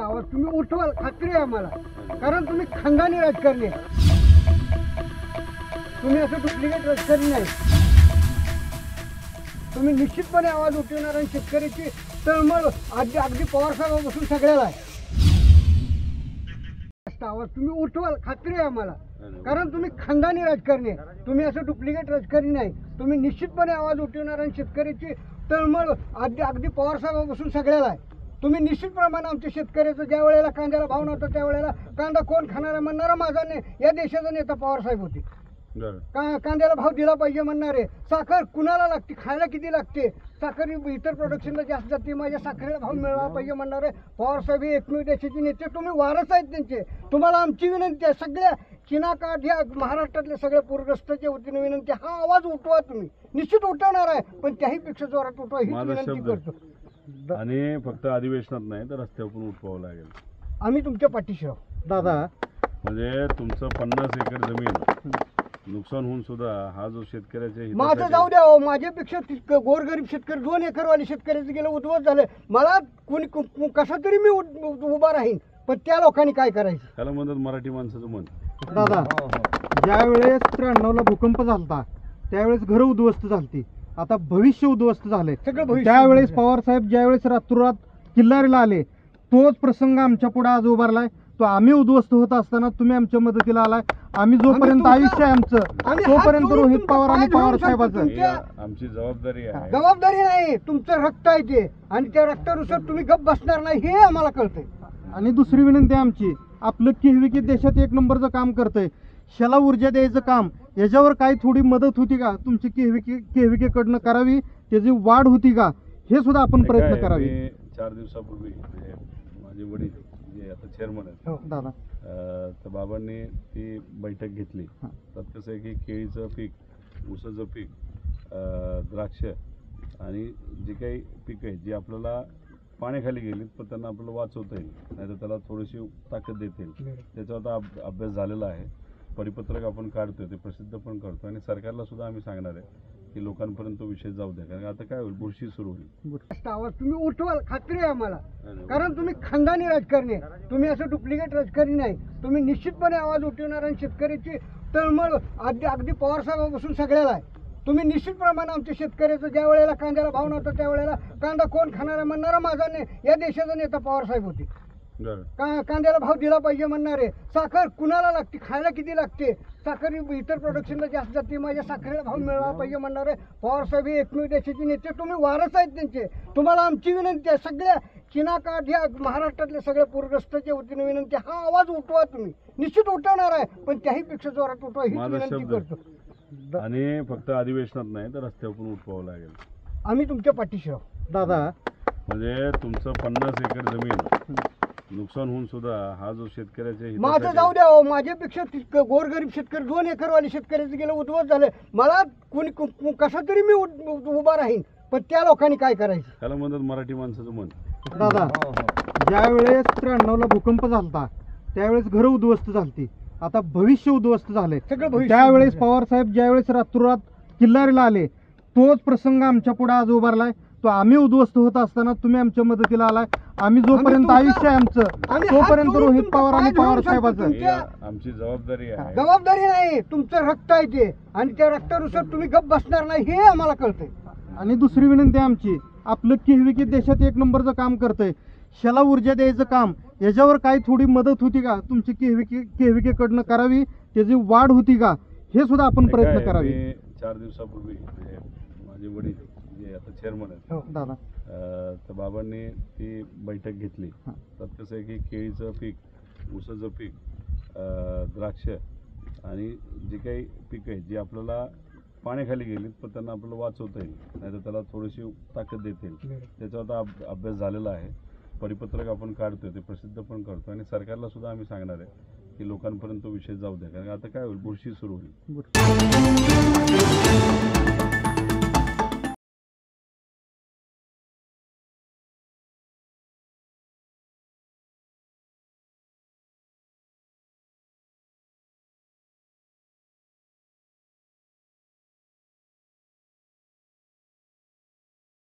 आवाज तुम्ही उठवाल, खात्री आहे आम्हाला. कारण तुम्ही खानदानी राजकारणी आहे. तुम्ही असं डुप्लिकेट राजकारणी नाही. तुम्ही निश्चितपणे आवाज उठवणार आणि शेतकऱ्याची तळमळ अगदी पवार साहेबांपासून सगळ्याला आहे. आवाज तुम्ही उठवाल, खात्री आहे आम्हाला. कारण तुम्ही खानदानी राजकारणी आहे. तुम्ही असं डुप्लिकेट राजकारणी नाही. तुम्ही निश्चितपणे आवाज उठवणार आणि शेतकऱ्याची तळमळ अगदी पवार साहेबांपासून सगळ्याला आहे. तुम्ही निश्चितप्रमाणे आमच्या शेतकऱ्याचं ज्या वेळेला कांद्याला भाव नव्हता त्यावेळेला कांदा कोण खाणार म्हणणारा माझा या देशाचा नेता पवार साहेब होते. कांद्याला भाव दिला पाहिजे म्हणणारे. साखर कुणाला लागते, खायला किती लागते, साखर इतर प्रोडक्शनला जास्त जाते, माझ्या साखरेला भाव मिळाला पाहिजे म्हणणारे पवार साहेब हे एकमेव देशाचे नेते. तुम्ही वारस आहेत त्यांचे. तुम्हाला आमची विनंती आहे, सगळ्या चिनाकाठ या महाराष्ट्रातल्या सगळ्या पूरग्रस्ताच्या वतीने विनंती, हा आवाज उठवा. तुम्ही निश्चित उठवणार आहे, पण त्याही पेक्षा जोरात उठवा ही विनंती करतो. आणि फक्त अधिवेशनात नाही तर रस्त्यावर पण उठवावं लागेल. आम्ही तुमच्या पाठीशी आहोत दादा. म्हणजे तुमचं 50 एकर जमीन नुकसान होऊन सुद्धा हा जो शेतकऱ्याच्या माझं जाऊ द्या हो, माझ्यापेक्षा गोरगरीब शेतकरी 2 एकरवाले शेतकऱ्याचं गेलं उद्ध्वस्त झालं. मला कोणी कसा तरी मी उभा राहीन, पण त्या लोकांनी काय करायचं त्याला म्हणतात मराठी माणसाचं मन. दादा, ज्यावेळेस 93ला भूकंप झालता त्यावेळेस घरं उद्ध्वस्त झालती. आता भविष्य उद्ध्वस्त झाले. त्यावेळेस पवार साहेब ज्यावेळेस रातोरात किल्लारीला आले तोच प्रसंग आमच्या पुढे आज उभारलाय. तो आम्ही उद्ध्वस्त होत असताना तुम्ही आमच्या मदतीला आलाय. आम्ही जोपर्यंत आयुष्य आहे आमचं तोपर्यंत रोहित पवार आणि पवार साहेबांचं आमची जबाबदारी आहे. जबाबदारी नाही, तुमचं रक्त आहे ते, आणि त्या रक्तानुसार तुम्ही गप्प बसणार नाही हे आम्हाला कळतंय. आणि दुसरी विनंती आमची, आपलं केहविके देशात 1 नंबरचं काम करतंय. शेला ऊर्जा द्यायचं काम, याच्यावर काही थोडी मदत होती का तुमची केहविकेकडनं करावी, त्याची वाढ होती का हे सुद्धा आपण प्रयत्न करावे. 4 दिवसापूर्वी माझे वडील जे आता चेअरमन आहेत दादा, तर बाबांनी ती बैठक घेतली. त्यात कसं आहे की केळीचं पीक, ऊसाचं पीक, द्राक्ष आणि जे काही पिकं आहेत जी आपल्याला पाण्याखाली गेलीत पण त्यांना आपल्याला वाचवता येईल, नाहीतर त्याला थोडीशी ताकद देता येईल, त्याच्यावर आता अभ्यास झालेला आहे. परिपत्रक आपण काढतोय, ते प्रसिद्ध पण करतो आणि सरकारला सुद्धा आम्ही सांगणार आहे की लोकांपर्यंत तो विषय जाऊ द्या. कारण आता काय होईल, बुरशी सुरू होईल. आवाज तुम्ही उठवाल, खात्री आहे आम्हाला. कारण तुम्ही खानदानी राजकारणी आहे. तुम्ही असं डुप्लिकेट राजकारणी नाही. तुम्ही निश्चितपणे आवाज उठवणार आणि शेतकऱ्याची तळमळ अगदी पवार साहेबांपासून सगळ्याला आहे. तुम्ही निश्चितप्रमाणे आमच्या शेतकऱ्याचं ज्या वेळेला कांद्याला भाव नव्हता त्यावेळेला कांदा कोण खाणार म्हणणारा माझा या देशाचा नेता पवार साहेब होते. कांद्याला भाव दिला पाहिजे म्हणणारे. साखर कुणाला लागते, खायला किती लागते, साखर इतर प्रोडक्शनला जास्त जाते, माझ्या साखरेला भाव मिळाला पाहिजे म्हणणारे पवार साहेब हे एकमेव देशाचे नेते. तुम्ही वारस आहेत त्यांचे. तुम्हाला आमची विनंती आहे, सगळ्या चिनाकाठ या महाराष्ट्रातल्या सगळ्या पूरग्रस्ताच्या वतीने विनंती, हा आवाज उठवा. तुम्ही निश्चित उठवणार आहे, पण त्याही पेक्षा जोरात उठवा ही विनंती करतो. आणि फक्त अधिवेशनात नाही तर रस्त्यावर पण उठवावं लागेल. आम्ही तुमच्या पाठीशी आहोत दादा. म्हणजे तुमचं 50 एकर जमीन नुकसान होऊन सुद्धा हा जो शेतकऱ्याच्या माझं जाऊ द्या हो, माझ्यापेक्षा गोरगरीब शेतकरी 2 एकरवाले शेतकऱ्याचं गेलं उद्ध्वस्त झालं. मला कोणी कसा तरी मी उभा राहीन, पण त्या लोकांनी काय करायचं त्याला म्हणतात मराठी माणसाचं मन. दादा, ज्यावेळेस 93ला भूकंप झालता त्यावेळेस घरं उद्ध्वस्त झालती. आता भविष्य उद्ध्वस्त झाले. त्यावेळेस पवार साहेब ज्यावेळेस रातोरात किल्लारीला आले तोच प्रसंग आमच्या पुढे आज उभारलाय. तो आम्ही उद्ध्वस्त होत असताना तुम्ही आमच्या मदतीला आलाय. आम्ही जोपर्यंत आयुष्य आहे आमचं तोपर्यंत रोहित पवार आणि पवार साहेबांचं आमची जबाबदारी आहे. जबाबदारी नाही, तुमचं रक्त आहे ते, आणि त्या रक्तानुसार तुम्ही गप्प बसणार नाही हे आम्हाला कळतंय. आणि दुसरी विनंती आमची, आपलं केहविके देशात 1 नंबरचं काम करतंय. शेला ऊर्जा द्यायचं काम, याच्यावर काही थोडी मदत होती का तुमची केहविकेकडनं करावी, त्याची वाढ होती का हे सुद्धा आपण प्रयत्न करावे. 4 दिवसापूर्वी माझे वडील जे आता चेअरमन आहेत दादा, तर बाबांनी ती बैठक घेतली. त्यात कसं आहे की केळीचं पीक, ऊसाचं पीक, द्राक्ष आणि जे काही पिकं आहेत जी आपल्याला पाण्याखाली गेलीत पण त्यांना आपल्याला वाचवता येईल, नाहीतर त्याला थोडीशी ताकद देता येईल, त्याच्यावर आता अभ्यास झालेला आहे. परिपत्रक आपण काढतोय, ते प्रसिद्ध पण करतो आणि सरकारला सुद्धा आम्ही सांगणार आहे की लोकांपर्यंत तो विषय जाऊ द्या. कारण आता काय होईल, बुरशी सुरू होईल.